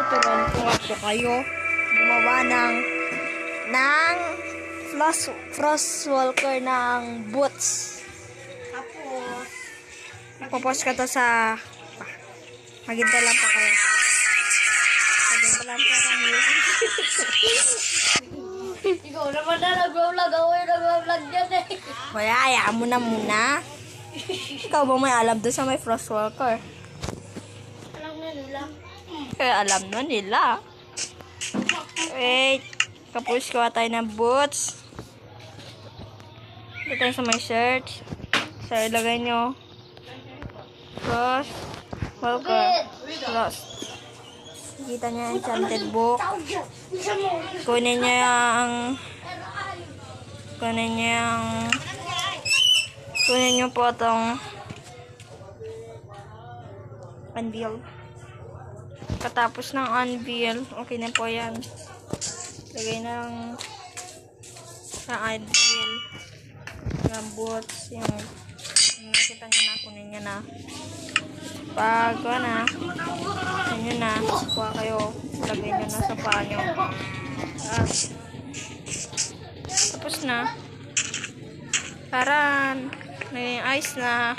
tuturuan ko ako kayo gumawa ng frost walker ng boots. Tapos, ipopost ka to sa maghintay lang po kayo. Maghintay lang po kami. Ikaw naman na nag-vlog. Ako yung nag-vlog dyan eh. Kaya, hayaan mo na muna. Ikaw ba may alam doon sa may frost walker? Alam na nila. Kaya alam na nila. Wait. Kapos ko tayo ng boots. Dito tayo sa may search. So, ilagay nyo. Frost walker. Frost. Kita nyo yung enchanted book. Kunin nyo po itong anvil. Katapos ng anvil, okay na po yan. Lagay ng anvil. Yung boots. Yung nakita nyo na, kunin nyo na. Pag yun na, kuha kayo. Lagay nyo na sa paa nyo. Tapos na. Taran! May ice na.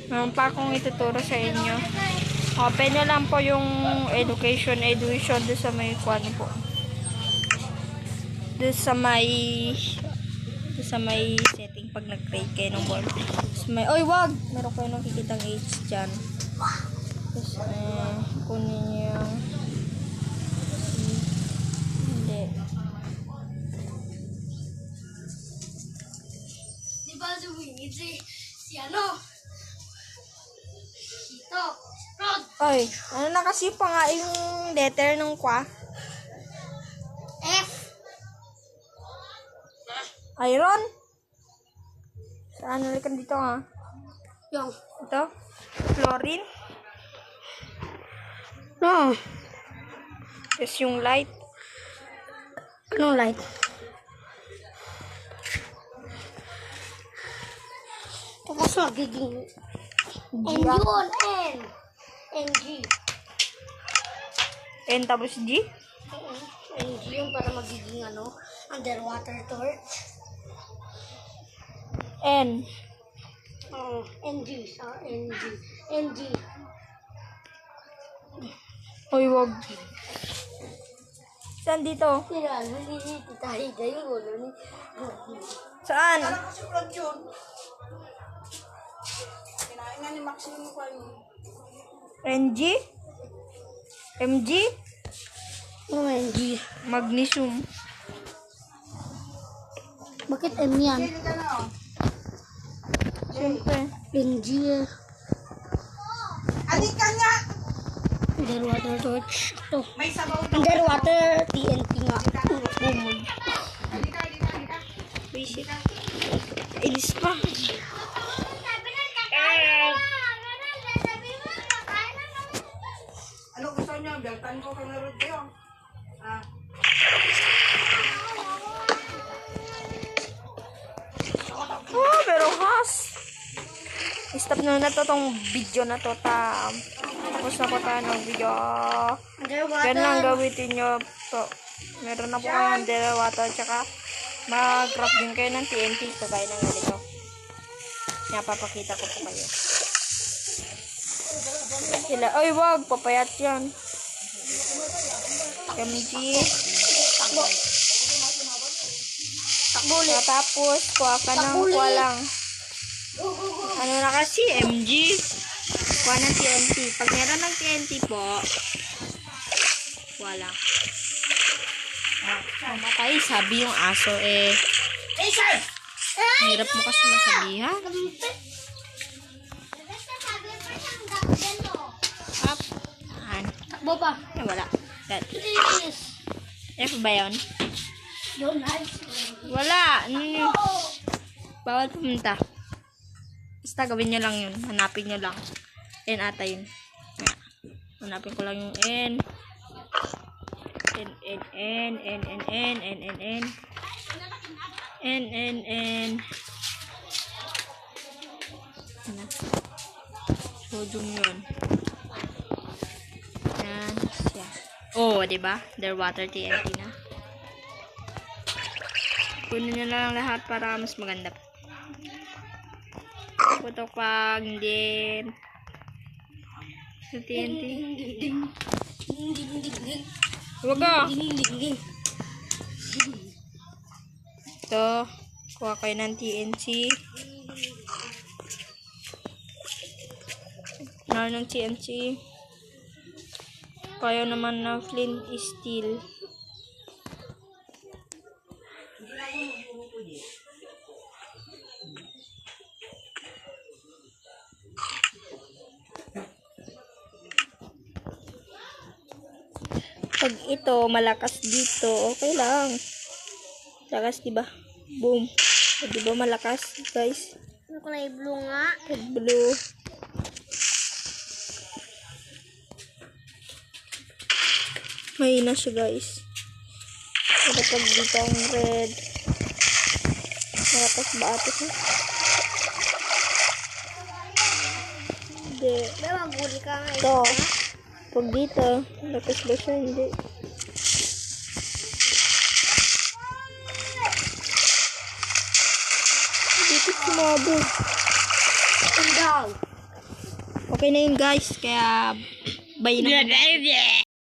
Meron pa akong ituturo sa inyo. Open nyo lang po yung education doon sa may kwan po. Doon sa may setting pag nag-create kayo ng board. Oy, wag! Meron kayo nakikitang H dyan. Tapos, kunin nyo yung hindi. Diba si Winnie si ano? Ito. Rod. Oy, ano na kasi pa nga yung letter ng kwa? F. Iron? Saan nalikan dito nga? Yung. Ito? Chlorine? No. Tapos yung light. Anong light? Tapos magiging N yun. N. NG. N tapos G? NG yun para magiging underwater torch. N. NG. NG. NG. Oy, wag. Saan dito? Nilito tayo dahil ulo ni. Saan? NG? MG? NG. Magnesium. Bakit M yan? Siyempre. NG. Alika nga! Underwater torch. Ito. May sabaw na. Underwater TNT nga. Bumod. Alika. Basic. Ilis pa. Ano gusto niyo? Beltan ko kay Narod kayo. Oh, pero has. Stop na to tong video na to. Tapos na po tayo ng video. Yan lang gawitin nyo to. Meron na po kayong underwater. Tsaka mag-craft din kayo ng TNT. Kagaya ng ganito. Papakita ko po kayo. Oy, wag. Papayat yan. MG. Tapos, kuha ka ng kuha lang. Ano na kasi? MG. Kuha ng TNT. Pag meron ng TNT po, kuha lang. Mamatay. Sabi yung aso eh. Hirap mo kasi masabihan. Up. Takbo pa. Ay, wala. That. Please. F ba yun? Yun, Wala. Bawal pumunta. Basta gawin nyo lang yun. Hanapin nyo lang. N ata yun. Hanapin ko lang yung N. N. Sodium yun. Yan. Siya. Oh, diba? Underwater TNT na. Kunin nyo lang lahat para mas maganda. Putok pag din. Sa TNT. Huwag ka! Ito. Kuha kayo ng TNT. Ng TNT. Kaya naman na flint steel. Pag ito malakas dito, okay lang. Lakas, diba? Boom. Diba malakas, guys? Yung kulay blue nga. Red blue. Mahina siya, guys. Pero pag dito ang red, malakas ba ito siya? Hindi. May maguli ka nga. Ito. Pag dito, malakas ba siya? Hindi. Dito sumabog. Down. Okay na yun, guys. Kaya, bye na.